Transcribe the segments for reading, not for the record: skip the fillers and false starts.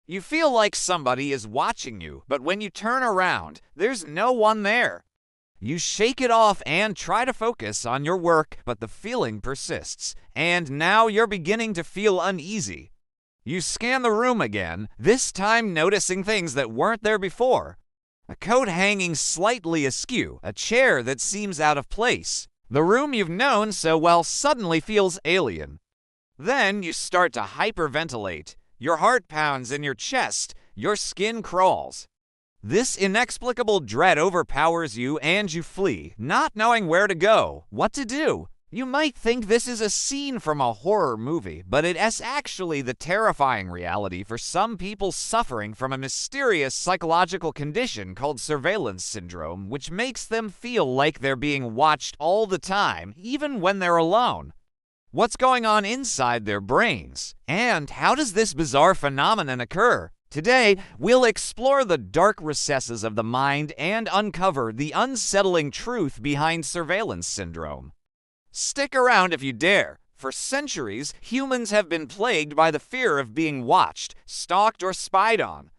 You feel like somebody is watching you, but when you turn around, there's no one there. You shake it off and try to focus on your work, but the feeling persists, and now you're beginning to feel uneasy. You scan the room again, this time noticing things that weren't there before. A coat hanging slightly askew, a chair that seems out of place. The room you've known so well suddenly feels alien. Then you start to hyperventilate. Your heart pounds in your chest, your skin crawls. This inexplicable dread overpowers you and you flee, not knowing where to go, what to do. You might think this is a scene from a horror movie, but it is actually the terrifying reality for some people suffering from a mysterious psychological condition called surveillance syndrome, which makes them feel like they're being watched all the time, even when they're alone. What's going on inside their brains? And how does this bizarre phenomenon occur? Today, we'll explore the dark recesses of the mind and uncover the unsettling truth behind surveillance syndrome. Stick around if you dare. For centuries, humans have been plagued by the fear of being watched, stalked, or spied on.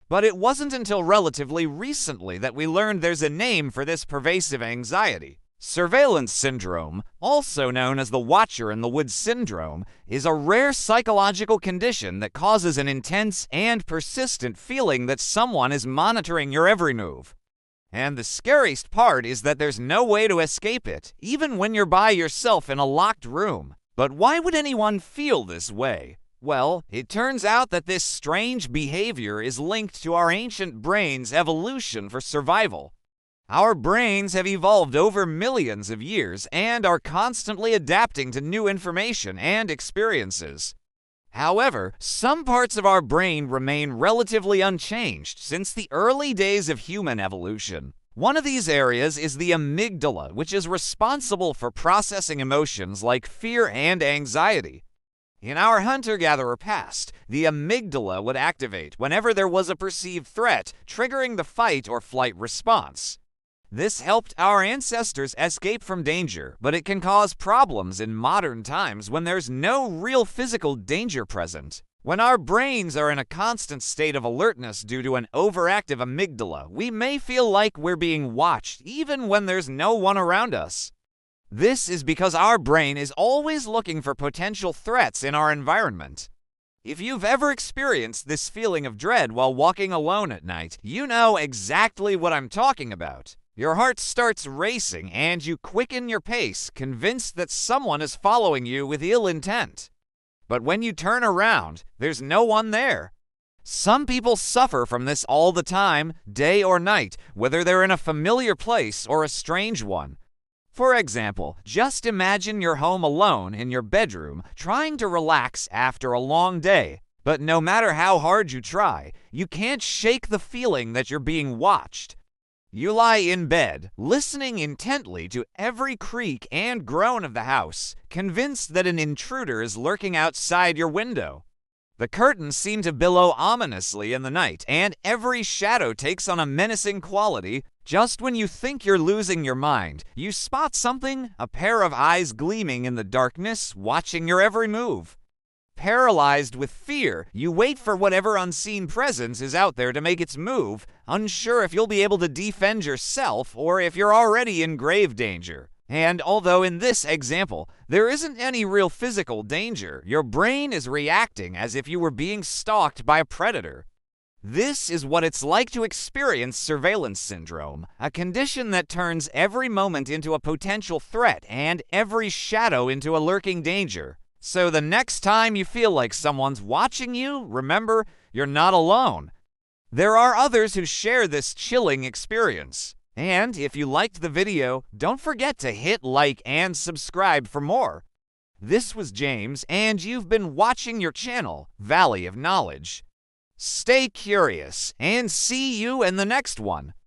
But it wasn't until relatively recently that we learned there's a name for this pervasive anxiety. Surveillance syndrome, also known as the Watcher in the Woods syndrome, is a rare psychological condition that causes an intense and persistent feeling that someone is monitoring your every move. And the scariest part is that there's no way to escape it, even when you're by yourself in a locked room. But why would anyone feel this way? Well, it turns out that this strange behavior is linked to our ancient brain's evolution for survival. Our brains have evolved over millions of years and are constantly adapting to new information and experiences. However, some parts of our brain remain relatively unchanged since the early days of human evolution. One of these areas is the amygdala, which is responsible for processing emotions like fear and anxiety. In our hunter-gatherer past, the amygdala would activate whenever there was a perceived threat, triggering the fight or flight response. This helped our ancestors escape from danger, but it can cause problems in modern times when there's no real physical danger present. When our brains are in a constant state of alertness due to an overactive amygdala, we may feel like we're being watched even when there's no one around us. This is because our brain is always looking for potential threats in our environment. If you've ever experienced this feeling of dread while walking alone at night, you know exactly what I'm talking about. Your heart starts racing and you quicken your pace, convinced that someone is following you with ill intent. But when you turn around, there's no one there. Some people suffer from this all the time, day or night, whether they're in a familiar place or a strange one. For example, just imagine you're home alone in your bedroom, trying to relax after a long day. But no matter how hard you try, you can't shake the feeling that you're being watched. You lie in bed, listening intently to every creak and groan of the house, convinced that an intruder is lurking outside your window. The curtains seem to billow ominously in the night, and every shadow takes on a menacing quality. Just when you think you're losing your mind, you spot something, a pair of eyes gleaming in the darkness, watching your every move. Paralyzed with fear, you wait for whatever unseen presence is out there to make its move, unsure if you'll be able to defend yourself or if you're already in grave danger. And although in this example, there isn't any real physical danger, your brain is reacting as if you were being stalked by a predator. This is what it's like to experience surveillance syndrome, a condition that turns every moment into a potential threat and every shadow into a lurking danger. So the next time you feel like someone's watching you, remember, you're not alone. There are others who share this chilling experience. And if you liked the video, don't forget to hit like and subscribe for more. This was James, and you've been watching your channel, Valley of Knowledge. Stay curious, and see you in the next one.